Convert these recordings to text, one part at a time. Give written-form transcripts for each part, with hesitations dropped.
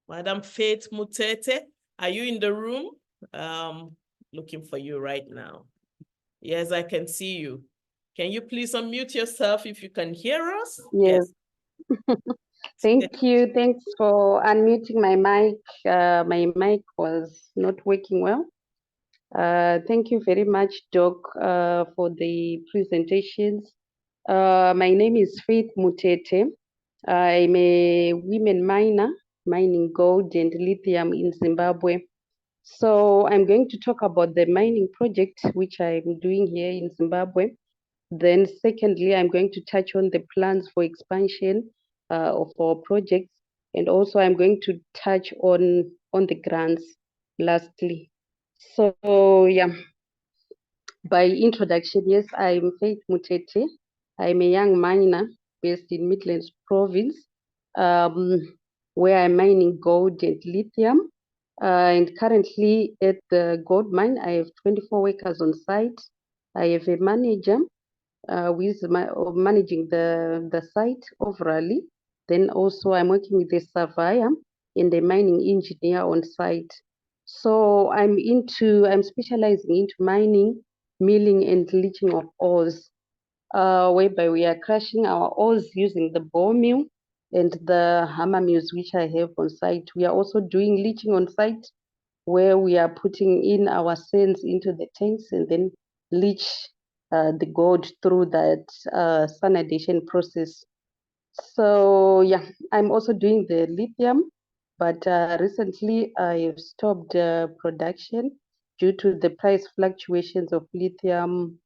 Madam Faith Mutete, are you in the room? Looking for you right now. Yes, I can see you. Can you please unmute yourself if you can hear us? Yes. Thank you. Thanks for unmuting my mic. My mic was not working well. Thank you very much, Doc, for the presentations. My name is Faith Mutete. I'm a women miner, mining gold and lithium in Zimbabwe. So I'm going to talk about the mining project, which I'm doing here in Zimbabwe. Then secondly, I'm going to touch on the plans for expansion of our projects. And also I'm going to touch on the grants lastly. So yeah, by introduction, yes, I'm Faith Mutete. I'm a young miner based in Midlands Province, where I'm mining gold and lithium. And currently at the gold mine, I have 24 workers on site. I have a manager who is managing the site overally. Then also I'm working with a surveyor and a mining engineer on site. So I'm specializing into mining, milling and leaching of ores, whereby we are crushing our ores using the ball mill and the hammer mills which I have on site. We are also doing leaching on site, where we are putting in our sands into the tanks and then leach the gold through that sanitization process. So yeah, I'm also doing the lithium, but recently I've stopped production due to the price fluctuations of lithium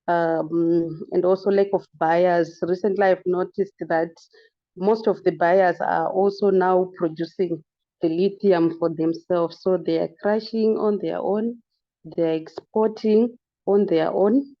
and also lack of buyers. Recently I've noticed that most of the buyers are also now producing the lithium for themselves. So they are crushing on their own, they're exporting on their own,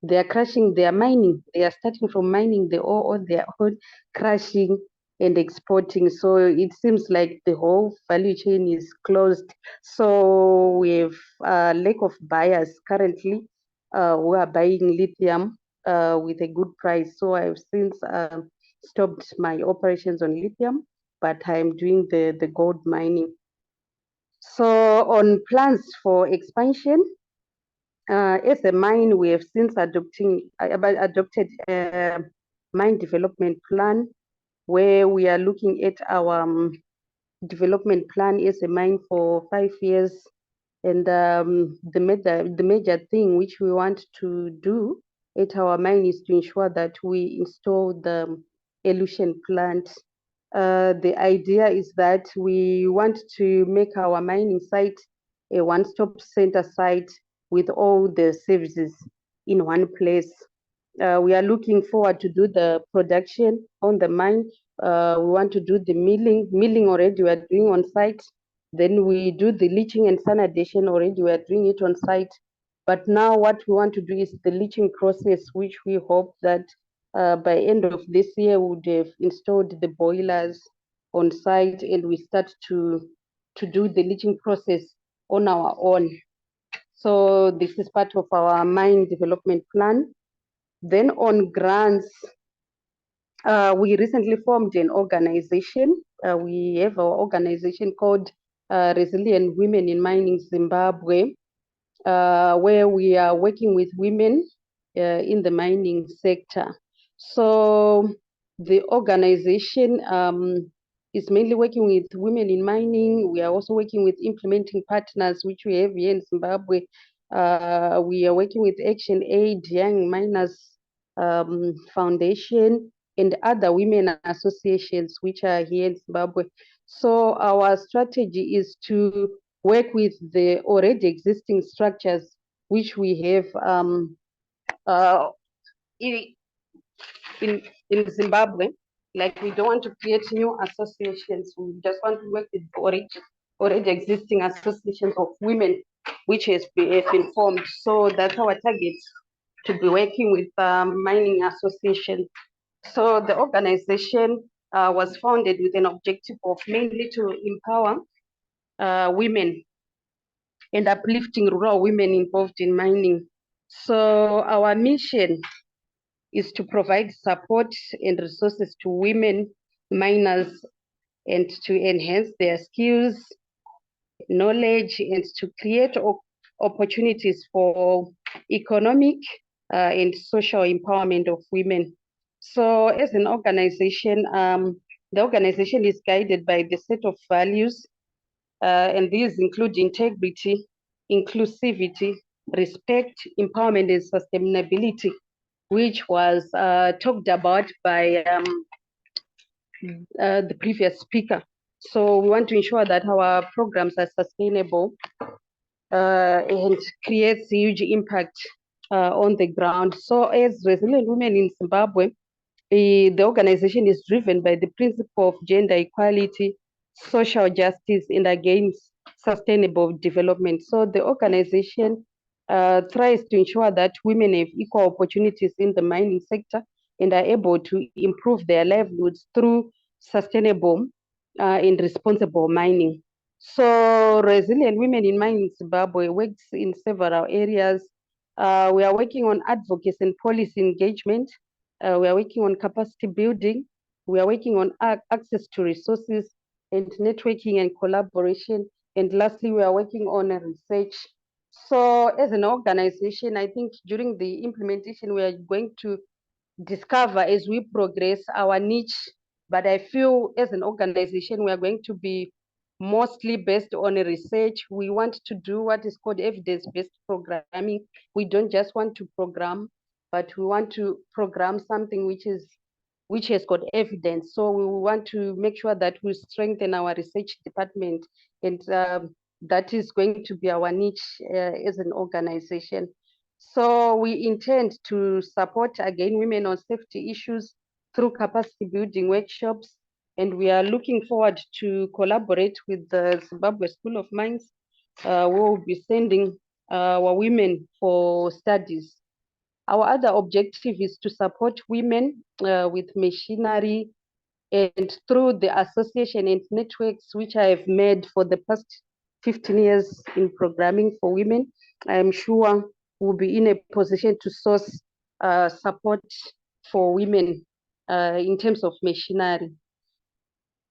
they are crushing, they are mining, they are starting from mining the ore on their own, crushing and exporting. So it seems like the whole value chain is closed. So we have a lack of buyers currently who are buying lithium with a good price. So I've since stopped my operations on lithium, but I'm doing the gold mining. So on plans for expansion, as a mine, we have since adopted a mine development plan, where we are looking at our development plan as a mine for 5 years. And the major thing which we want to do at our mine is to ensure that we install the elution plant. The idea is that we want to make our mining site a one-stop center site with all the services in one place. We are looking forward to do the production on the mine. We want to do the milling already we are doing on site. Then we do the leaching and sanitization already we are doing it on site. But now what we want to do is the leaching process, which we hope that by end of this year we would have installed the boilers on site and we start to do the leaching process on our own. So this is part of our mine development plan. Then on grants, we recently formed an organization. We have our organization called Resilient Women in Mining Zimbabwe, where we are working with women in the mining sector. So the organization is mainly working with women in mining. We are also working with implementing partners, which we have here in Zimbabwe. We are working with Action Aid, Young Miners Foundation, and other women associations which are here in Zimbabwe. So our strategy is to work with the already existing structures which we have in Zimbabwe. Like, we don't want to create new associations. We just want to work with already existing associations of women which have been formed. So that's our target, to be working with mining associations. So the organization was founded with an objective of mainly to empower women and uplifting rural women involved in mining. So our mission is to provide support and resources to women miners and to enhance their skills, knowledge, and to create opportunities for economic and social empowerment of women. So as an organization, the organization is guided by the set of values, and these include integrity, inclusivity, respect, empowerment, and sustainability, which was talked about by the previous speaker. So we want to ensure that our programs are sustainable and creates huge impact on the ground. So as Resilient Women in Zimbabwe, the organization is driven by the principle of gender equality, social justice, and against sustainable development. So the organization tries to ensure that women have equal opportunities in the mining sector and are able to improve their livelihoods through sustainable and responsible mining. So Resilient Women in Mining Zimbabwe works in several areas. We are working on advocacy and policy engagement. We are working on capacity building. We are working on access to resources and networking and collaboration. And lastly, we are working on research. So as an organization, I think during the implementation, we are going to discover as we progress our niche. But I feel as an organization, we are going to be mostly based on research. We want to do what is called evidence-based programming. We don't just want to program, but we want to program something which has got evidence. So we want to make sure that we strengthen our research department, and that is going to be our niche as an organization. So we intend to support again women on safety issues through capacity building workshops, and we are looking forward to collaborate with the Zimbabwe School of Mines. We will be sending our women for studies. Our other objective is to support women with machinery, and through the association and networks which I have made for the past 15 years in programming for women, I am sure we'll be in a position to source support for women in terms of machinery.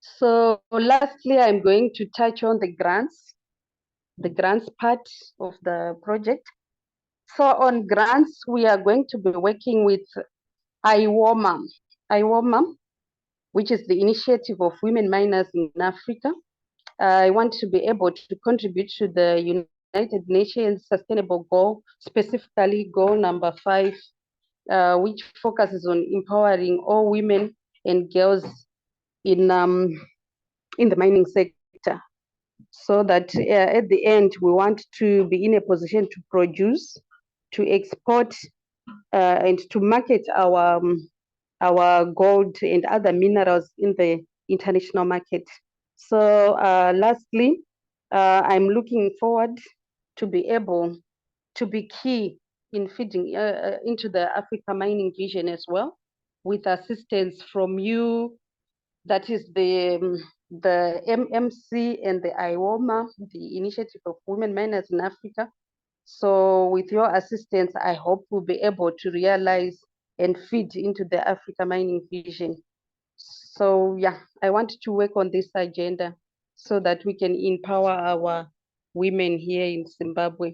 So lastly, I'm going to touch on the grants part of the project. So on grants, we are going to be working with IWOMA, which is the initiative of women miners in Africa. I want to be able to contribute to the United Nations Sustainable Goal, specifically goal number 5, which focuses on empowering all women and girls in the mining sector, so that at the end we want to be in a position to produce, to export, and to market our gold and other minerals in the international market. So lastly, I'm looking forward to be able to be key in feeding into the Africa mining vision as well, with assistance from you, that is the MMC and the IWOMA, the Initiative of Women Miners in Africa. So with your assistance, I hope we'll be able to realize and feed into the Africa mining vision. So yeah, I want to work on this agenda so that we can empower our women here in Zimbabwe.